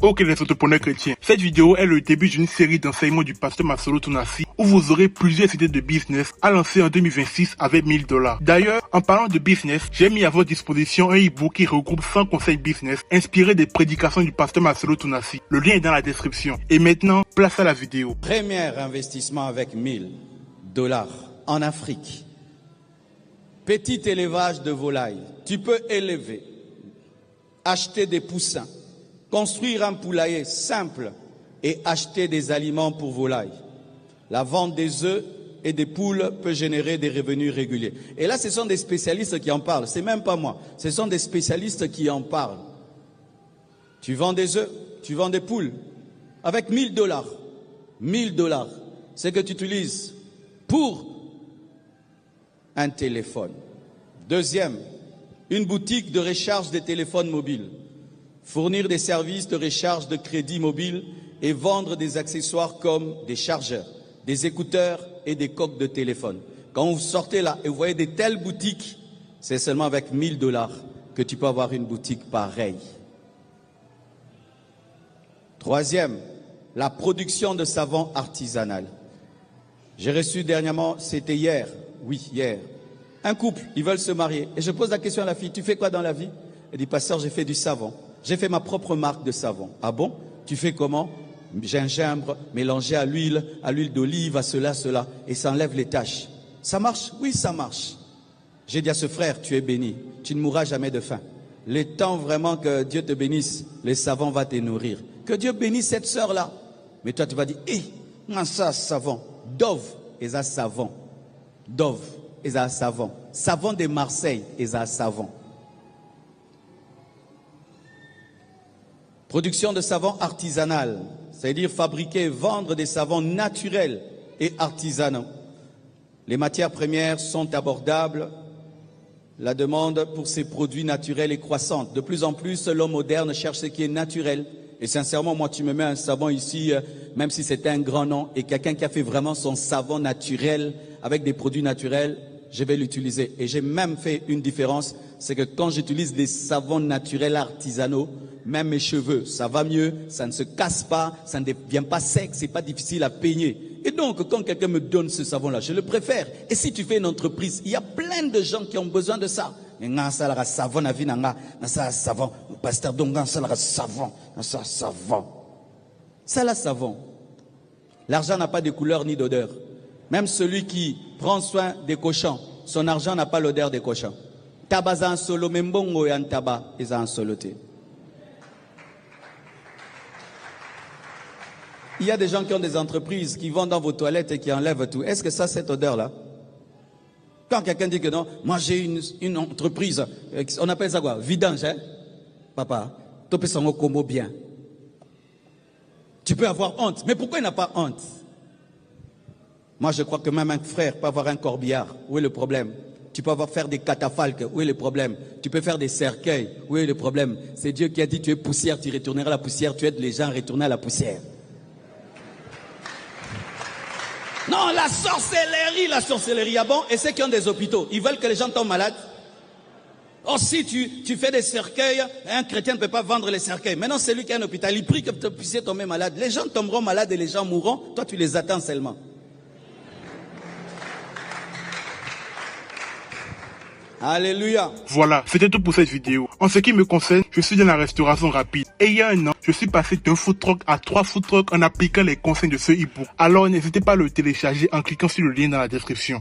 Ok les entrepreneurs chrétiens, cette vidéo est le début d'une série d'enseignements du pasteur Masolo Tonassi où vous aurez plusieurs idées de business à lancer en 2026 avec $1000. D'ailleurs, en parlant de business, j'ai mis à votre disposition un e-book qui regroupe 100 conseils business inspirés des prédications du pasteur Masolo Tonassi. Le lien est dans la description. Et maintenant, place à la vidéo. Premier investissement avec $1000 en Afrique. Petit élevage de volailles. Tu peux élever, acheter des poussins, construire un poulailler simple et acheter des aliments pour volailles. La vente des œufs et des poules peut générer des revenus réguliers. Et là, ce sont des spécialistes qui en parlent. C'est même pas moi. Ce sont des spécialistes qui en parlent. Tu vends des œufs, tu vends des poules. Avec $1000. $1000, c'est que tu utilises pour un téléphone. Deuxième, une boutique de recharge des téléphones mobiles. Fournir des services de recharge de crédit mobile et vendre des accessoires comme des chargeurs, des écouteurs et des coques de téléphone. Quand vous sortez là et vous voyez de telles boutiques, c'est seulement avec $1000 que tu peux avoir une boutique pareille. Troisième, la production de savon artisanal. J'ai reçu dernièrement, c'était hier, oui hier, un couple, ils veulent se marier. Et je pose la question à la fille, tu fais quoi dans la vie? Elle dit, pasteur, j'ai fait du savon. J'ai fait ma propre marque de savon. Ah bon? Tu fais comment? Gingembre, mélangé à l'huile d'olive, à cela. Et ça enlève les taches. Ça marche? Oui, ça marche. J'ai dit à ce frère, tu es béni. Tu ne mourras jamais de faim. Le temps vraiment que Dieu te bénisse, le savon va te nourrir. Que Dieu bénisse cette sœur-là. Mais toi, tu vas dire, ça savon. Dove, et ça savon. Dove, et ça savon. Savon de Marseille, et ça savon. Production de savon artisanal, c'est-à-dire fabriquer et vendre des savons naturels et artisanaux. Les matières premières sont abordables. La demande pour ces produits naturels est croissante. De plus en plus, l'homme moderne cherche ce qui est naturel. Et sincèrement, moi, tu me mets un savon ici, même si c'était un grand nom, et quelqu'un qui a fait vraiment son savon naturel avec des produits naturels, je vais l'utiliser. Et j'ai même fait une différence, c'est que quand j'utilise des savons naturels artisanaux, même mes cheveux, ça va mieux, ça ne se casse pas, ça ne devient pas sec, c'est pas difficile à peigner. Et donc, quand quelqu'un me donne ce savon-là, je le préfère. Et si tu fais une entreprise, il y a plein de gens qui ont besoin de ça. Savon, pasteur Dongan, savon, ça la savon. L'argent n'a pas de couleur ni d'odeur. Même celui qui prend soin des cochons, son argent n'a pas l'odeur des cochons. Tabazan solo membongo et antaba ezan soloté. Il y a des gens qui ont des entreprises qui vont dans vos toilettes et qui enlèvent tout. Est-ce que ça, cette odeur-là? Quand quelqu'un dit que non, moi j'ai une entreprise, on appelle ça quoi? Vidange, hein? Papa, tu peux s'en combo bien. Tu peux avoir honte. Mais pourquoi il n'a pas honte? Moi, je crois que même un frère peut avoir un corbillard. Où est le problème? Tu peux faire des catafalques. Où est le problème? Tu peux faire des cercueils. Où est le problème? C'est Dieu qui a dit, tu es poussière, tu retourneras à la poussière. Tu aides les gens à retourner à la poussière. Non, la sorcellerie, ah bon? Et ceux qui ont des hôpitaux, ils veulent que les gens tombent malades. Or, si tu fais des cercueils, un chrétien ne peut pas vendre les cercueils. Maintenant, celui qui a un hôpital, il prie que tu puisses tomber malade. Les gens tomberont malades et les gens mourront. Toi, tu les attends seulement. Alléluia. Voilà, c'était tout pour cette vidéo. En ce qui me concerne, je suis dans la restauration rapide. Et il y a un an, je suis passé d'un food truck à 3 food trucks en appliquant les conseils de ce e-book. Alors n'hésitez pas à le télécharger en cliquant sur le lien dans la description.